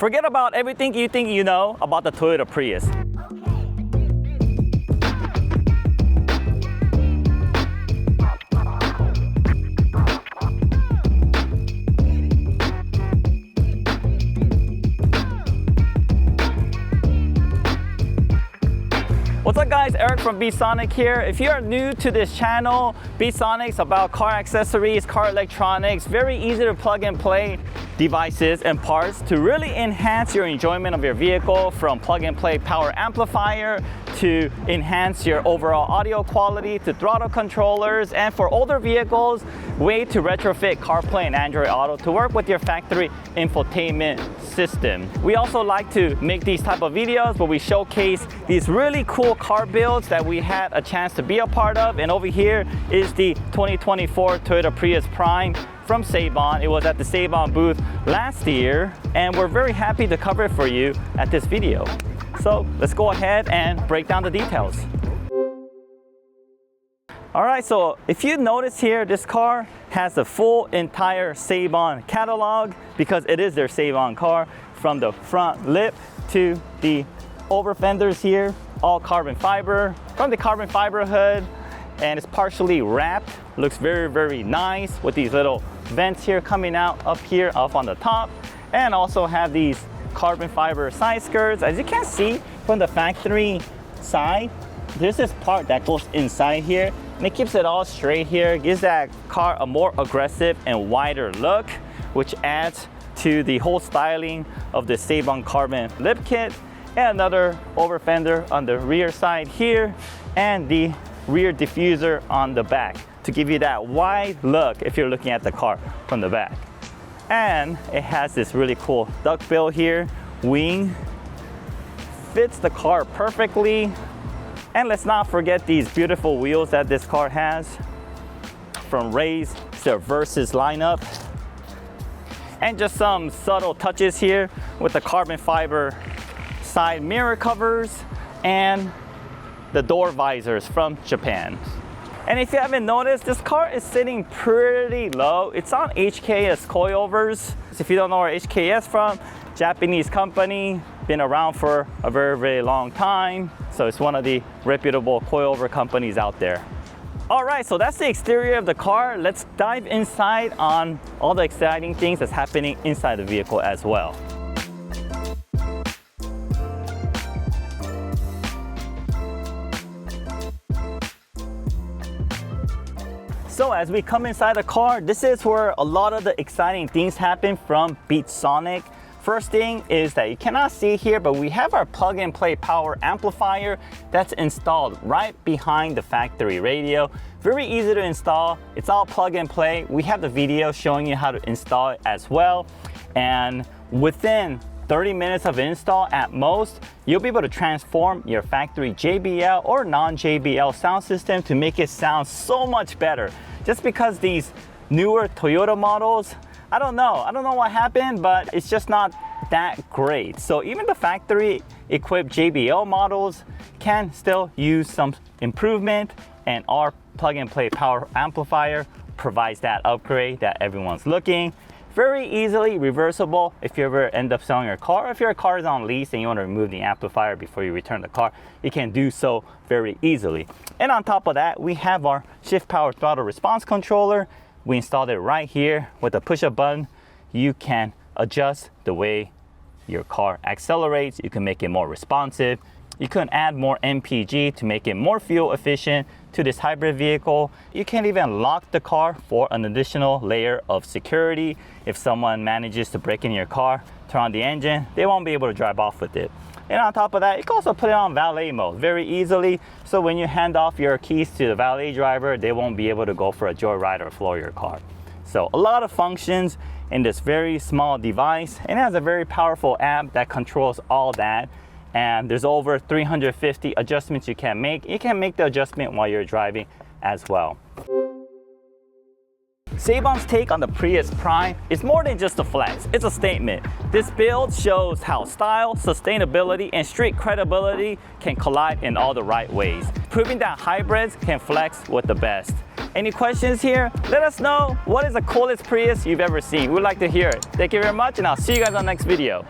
Forget about everything you think you know about the Toyota Prius. What's up guys, Eric from BeatSonic here. If you are new to this channel, BeatSonic's about car accessories, car electronics, very easy to plug and play devices and parts to really enhance your enjoyment of your vehicle, from plug and play power amplifier to enhance your overall audio quality to throttle controllers, and for older vehicles, way to retrofit CarPlay and Android Auto to work with your factory infotainment system. We also like to make these type of videos where we showcase these really cool car builds that we had a chance to be a part of. And over here is the 2024 Toyota Prius Prime from Seibon. It was at the Seibon booth last year, and we're very happy to cover it for you at this video. So let's go ahead and break down the details. All right, so if you notice here, this car has the full entire Seibon catalog because it is their Seibon car, from the front lip to the over fenders here, all carbon fiber, from the carbon fiber hood, and it's partially wrapped. Looks very, very nice with these little vents here coming out up here, up on the top, and also have these carbon fiber side skirts. As you can see from the factory side, there's this part that goes inside here, and it keeps it all straight here, gives that car a more aggressive and wider look, which adds to the whole styling of the Seibon carbon lip kit. And another over fender on the rear side here, and the rear diffuser on the back to give you that wide look if you're looking at the car from the back. And it has this really cool duckbill here, wing, fits the car perfectly. And let's not forget these beautiful wheels that this car has, from raised to Versus lineup. And just some subtle touches here with the carbon fiber side mirror covers and the door visors from Japan. And if you haven't noticed, this car is sitting pretty low. It's on HKS coilovers. If you don't know where HKS from, Japanese company, been around for a very, very long time. So it's one of the reputable coilover companies out there. All right, so that's the exterior of the car. Let's dive inside on all the exciting things that's happening inside the vehicle as well. So as we come inside the car, this is where a lot of the exciting things happen from BeatSonic. First thing is that you cannot see here, but we have our plug and play power amplifier that's installed right behind the factory radio. Very easy to install. It's all plug and play. We have the video showing you how to install it as well. And within 30 minutes of install at most, you'll be able to transform your factory JBL or non-JBL sound system to make it sound so much better. Just because these newer Toyota models, I don't know what happened, but it's just not that great. So even the factory equipped JBL models can still use some improvement, and our plug and play power amplifier provides that upgrade that everyone's looking. Very easily reversible if you ever end up selling your car. If your car is on lease and you want to remove the amplifier before you return the car, you can do so very easily. And on top of that, we have our shift power throttle response controller. We installed it right here with a push-up button. You can adjust the way your car accelerates. You can make it more responsive. You can add more MPG to make it more fuel efficient to this hybrid vehicle. You can even lock the car for an additional layer of security. If someone manages to break in your car, turn on the engine, they won't be able to drive off with it. And on top of that, you can also put it on valet mode very easily. So when you hand off your keys to the valet driver, they won't be able to go for a joyride or floor your car. So a lot of functions in this very small device, and it has a very powerful app that controls all that. And there's over 350 adjustments you can make. You can make the adjustment while you're driving as well. Seibon's take on the Prius Prime is more than just a flex, it's a statement. This build shows how style, sustainability, and street credibility can collide in all the right ways, proving that hybrids can flex with the best. Any questions here? Let us know. What is the coolest Prius you've ever seen? We'd like to hear it. Thank you very much, and I'll see you guys on the next video.